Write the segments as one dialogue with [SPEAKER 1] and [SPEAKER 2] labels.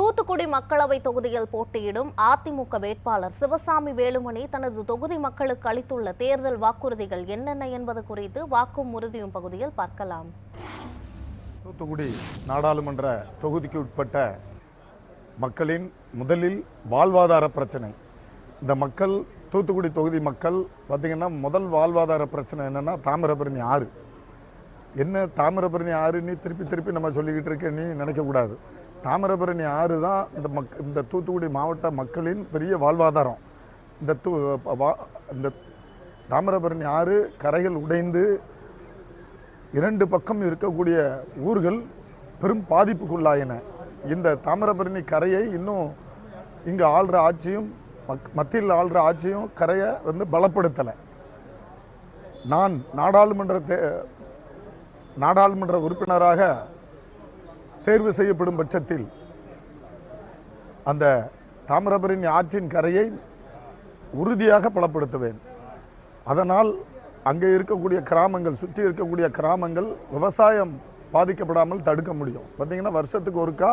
[SPEAKER 1] தூத்துக்குடி மக்களவை தொகுதியில் போட்டியிடும் அதிமுக வேட்பாளர் சிவசாமி வேலுமணி தனது தொகுதி மக்களுக்கு அளித்துள்ள தேர்தல் வாக்குறுதிகள் என்னென்ன என்பது குறித்து வாக்கும் உறுதியும் பகுதியில் பார்க்கலாம்.
[SPEAKER 2] தூத்துக்குடி நாடாளுமன்ற தொகுதிக்கு உட்பட்ட மக்களின் முதலில் வாழ்வாதார பிரச்சனை. இந்த மக்கள் தூத்துக்குடி தொகுதி மக்கள் பார்த்திங்கன்னா முதல் வாழ்வாதார பிரச்சனை என்னென்னா தாமிரபரணி ஆறு. என்ன தாமிரபரணி ஆறுன்னு திருப்பி நம்ம சொல்லிக்கிட்டு இருக்க நீ நினைக்கக்கூடாது. தாமிரபரணி ஆறு தான் இந்த தூத்துக்குடி மாவட்ட மக்களின் பெரிய வாழ்வாதாரம். இந்த தாமிரபரணி ஆறு கரைகள் உடைந்து இரண்டு பக்கம் இருக்கக்கூடிய ஊர்கள் பெரும் பாதிப்புக்குள்ளாயின. இந்த தாமிரபரணி கரையை இன்னும் இங்கே ஆள்ற ஆட்சியும் மத்தியில் ஆள்ற ஆட்சியும் கரையை பலப்படுத்தலை. நான் நாடாளுமன்ற உறுப்பினராக தேர்வு செய்யப்படும் பட்சத்தில் அந்த தாமிரபரணி ஆற்றின் கரையை உறுதியாக பலப்படுத்துவேன். அதனால் அங்கே இருக்கக்கூடிய கிராமங்கள், சுற்றி இருக்கக்கூடிய கிராமங்கள் விவசாயம் பாதிக்கப்படாமல் தடுக்க முடியும். பார்த்திங்கன்னா வருஷத்துக்கு ஒருக்கா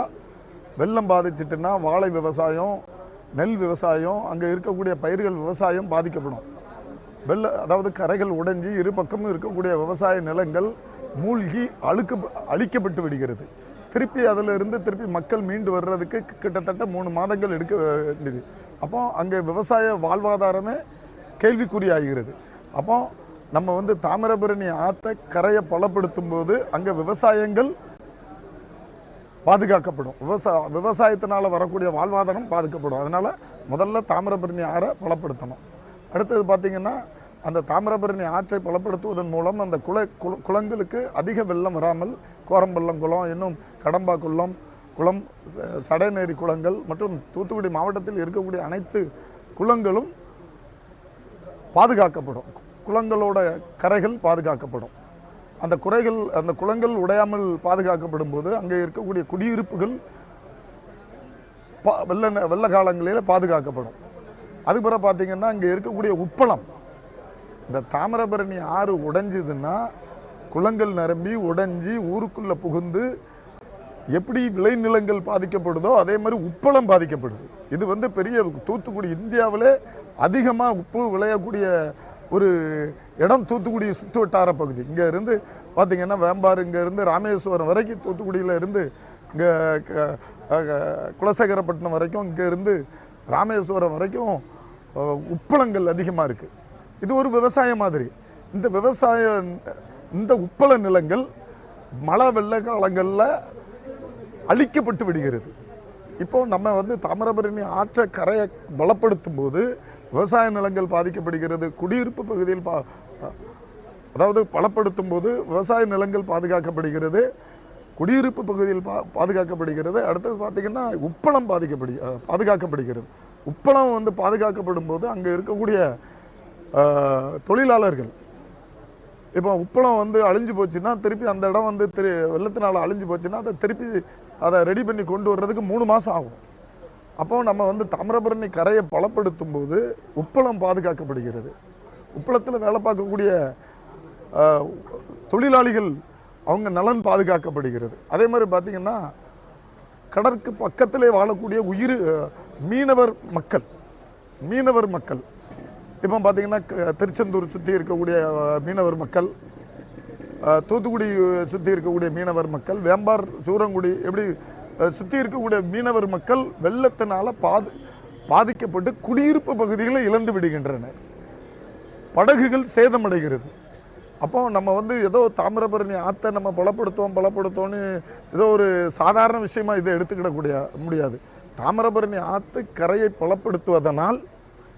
[SPEAKER 2] வெள்ளம் பாதிச்சிட்டுன்னா வாழை விவசாயம், நெல் விவசாயம், அங்கே இருக்கக்கூடிய பயிர்கள் விவசாயம் பாதிக்கப்படும். அதாவது கரைகள் உடைஞ்சி இரு பக்கமும் இருக்கக்கூடிய விவசாய நிலங்கள் மூழ்கி அழிக்கப்பட்டு விடுகிறது. திருப்பி மக்கள் மீண்டு வர்றதுக்கு கிட்டத்தட்ட 3 மாதங்கள் எடுக்க வேண்டியது. அப்போ அங்கே விவசாய வாழ்வாதாரமே கேள்விக்குறியாகிறது. அப்போ நம்ம தாமிரபரணி ஆற்றை கரையை பலப்படுத்தும் போது அங்கே விவசாயங்கள் பாதுகாக்கப்படும். விவசாயத்தினால் வரக்கூடிய வாழ்வாதாரம் பாதிக்கப்படும். அதனால் முதல்ல தாமிரபரணி ஆறை பலப்படுத்தணும். அடுத்தது பார்த்திங்கன்னா அந்த தாமிரபரணி ஆற்றை பலப்படுத்துவதன் மூலம் அந்த குளங்களுக்கு அதிக வெள்ளம் வராமல் கோரம்பள்ளம் குளம், இன்னும் கடம்பா குளம், சடைநேரி குளங்கள் மற்றும் தூத்துக்குடி மாவட்டத்தில் இருக்கக்கூடிய அனைத்து குளங்களும் பாதுகாக்கப்படும். குளங்களோட கரைகள் பாதுகாக்கப்படும். அந்த குளங்கள் உடையாமல் பாதுகாக்கப்படும் போது அங்கே இருக்கக்கூடிய குடியிருப்புகள் வெள்ள காலங்களில் பாதுகாக்கப்படும். அதுக்கப்புறம் பார்த்திங்கன்னா அங்கே இருக்கக்கூடிய உப்பளம், இந்த தாமிரபரணி ஆறு உடைஞ்சதுன்னா குளங்கள் நிரம்பி உடைஞ்சி ஊருக்குள்ளே புகுந்து எப்படி விளைநிலங்கள் பாதிக்கப்படுதோ அதே மாதிரி உப்பளம் பாதிக்கப்படுது. இது பெரிய தூத்துக்குடி இந்தியாவிலே அதிகமாக உப்பு விளையக்கூடிய ஒரு இடம் தூத்துக்குடி சுற்று வட்டார பகுதி. இங்கே இருந்து பார்த்திங்கன்னா வேம்பாறு, இங்கே இருந்து ராமேஸ்வரம் வரைக்கும், தூத்துக்குடியில் இருந்து இங்கே குலசேகரப்பட்டினம் வரைக்கும், இங்கே இருந்து ராமேஸ்வரம் வரைக்கும் உப்பளங்கள் அதிகமாக இருக்குது. இது ஒரு விவசாயம் மாதிரி. இந்த உப்பள நிலங்கள் மழை வெள்ள காலங்களில் அழிக்கப்பட்டு விடுகிறது. இப்போது நம்ம தாமிரபரணி ஆற்றை கரையை பலப்படுத்தும் போது விவசாய நிலங்கள் பாதிக்கப்படுகிறது. குடியிருப்பு பகுதியில் அதாவது பலப்படுத்தும் போது விவசாய நிலங்கள் பாதுகாக்கப்படுகிறது, குடியிருப்பு பகுதியில் பாதுகாக்கப்படுகிறது. அடுத்தது பார்த்திங்கன்னா உப்பளம் பாதுகாக்கப்படுகிறது. உப்பளம் பாதுகாக்கப்படும் போது அங்கே இருக்கக்கூடிய தொழிலாளர்கள், இப்போ உப்பளம் அழிஞ்சு போச்சுன்னா திருப்பி அந்த இடம் வெள்ளத்தினால் அழிஞ்சு போச்சுன்னா அதை ரெடி பண்ணி கொண்டு வர்றதுக்கு 3 மாதம் ஆகும். அப்போது நம்ம தாமிரபரணி கரையை பலப்படுத்தும் போது உப்பளம் பாதுகாக்கப்படுகிறது. உப்பளத்தில் வேலை பார்க்கக்கூடிய தொழிலாளிகள் அவங்க நலன் பாதுகாக்கப்படுகிறது. அதே மாதிரி பார்த்திங்கன்னா கடற்கு பக்கத்திலே வாழக்கூடிய மீனவர் மக்கள் இப்போ பார்த்திங்கன்னா திருச்செந்தூர் சுற்றி இருக்கக்கூடிய மீனவர் மக்கள், தூத்துக்குடி சுற்றி இருக்கக்கூடிய மீனவர் மக்கள், வேம்பார், சூரங்குடி எப்படி சுற்றி இருக்கக்கூடிய மீனவர் மக்கள் வெள்ளத்தினால் பாதிக்கப்பட்டு குடியிருப்பு பகுதிகளை இழந்து விடுகின்றனர். படகுகள் சேதமடைகிறது. அப்போ நம்ம ஏதோ தாமிரபரணி ஆற்றை நம்ம பலப்படுத்தோன்னு ஏதோ ஒரு சாதாரண விஷயமாக இதை எடுத்துக்கிடக்கூடிய முடியாது. தாமிரபரணி ஆற்று கரையை பலப்படுத்துவதனால்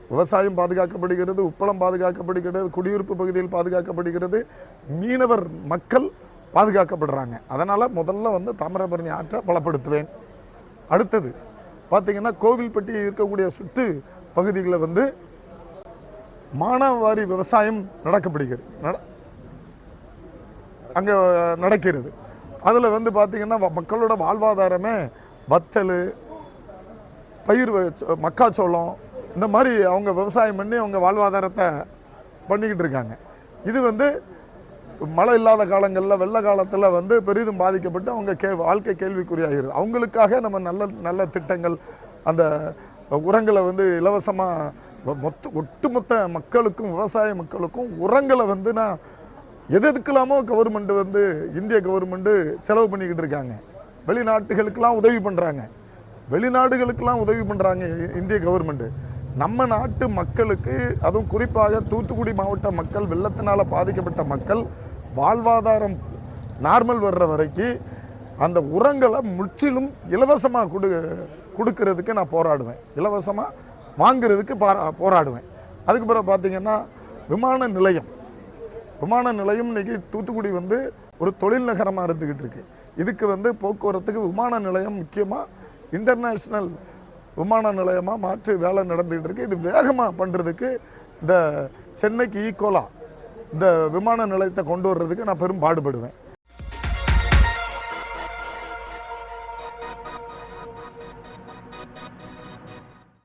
[SPEAKER 2] விவசாயம் பாதுகாக்கப்படுகிறது, உப்பளம் பாதுகாக்கப்படுகிறது, குடியிருப்பு பகுதியில் பாதுகாக்கப்படுகிறது, மீனவர் மக்கள் பாதுகாக்கப்படுறாங்க. அதனால் முதல்ல தாமிரபரணி ஆற்றை பலப்படுத்துவேன். அடுத்தது பார்த்திங்கன்னா கோவில்பட்டி இருக்கக்கூடிய சுற்று பகுதிகளில் மானாவாரி விவசாயம் அங்கே நடக்கிறது. அதில் பார்த்திங்கன்னா மக்களோட வாழ்வாதாரமே வத்தல், பயிர், மக்காச்சோளம், இந்த மாதிரி அவங்க விவசாயம் பண்ணி அவங்க வாழ்வாதாரத்தை பண்ணிக்கிட்டு இருக்காங்க. இது மழை இல்லாத காலங்களில் வெள்ள காலத்தில் வந்து பெரிதும் பாதிக்கப்பட்டு அவங்க வாழ்க்கை கேள்விக்குறியாகிறது. அவங்களுக்காக நம்ம நல்ல நல்ல திட்டங்கள், அந்த உரங்களை வந்து இலவசமாக ஒட்டுமொத்த மக்களுக்கும், விவசாய மக்களுக்கும் உரங்களை வந்து நான் எதுக்கெல்லாமோ கவர்மெண்ட் வந்து இந்திய கவர்மெண்ட்டு செலவு பண்ணிக்கிட்டு இருக்காங்க. வெளிநாட்டுகளுக்கெல்லாம் உதவி பண்ணுறாங்க, வெளிநாடுகளுக்கெல்லாம் உதவி பண்ணுறாங்க இந்திய கவர்மெண்ட்டு. நம்ம நாட்டு மக்களுக்கு, அதுவும் குறிப்பாக தூத்துக்குடி மாவட்ட மக்கள், வெள்ளத்தினால் பாதிக்கப்பட்ட மக்கள் வாழ்வாதாரம் நார்மல் வர்ற வரைக்கும் அந்த உரங்களை முற்றிலும் இலவசமாக கொடுக்கறதுக்கு நான் போராடுவேன், இலவசமாக வாங்கிறதுக்கு போராடுவேன். அதுக்கு பிறகு பார்த்திங்கன்னா விமான நிலையம் இன்றைக்கி தூத்துக்குடி வந்து ஒரு தொழில் நகரமாக இருந்துக்கிட்டு இருக்கு. இதுக்கு வந்து போக்குவரத்துக்கு விமான நிலையம் முக்கியமாக இன்டர்நேஷ்னல் விமான நிலையமாக மாற்றி வேலை நடந்துகிட்டு இருக்கு. இது வேகமாக பண்ணுறதுக்கு இந்த சென்னைக்கு ஈக்குவலாக இந்த விமான நிலையத்தை கொண்டு வர்றதுக்கு நான் பெரும் பாடுபடுவேன்.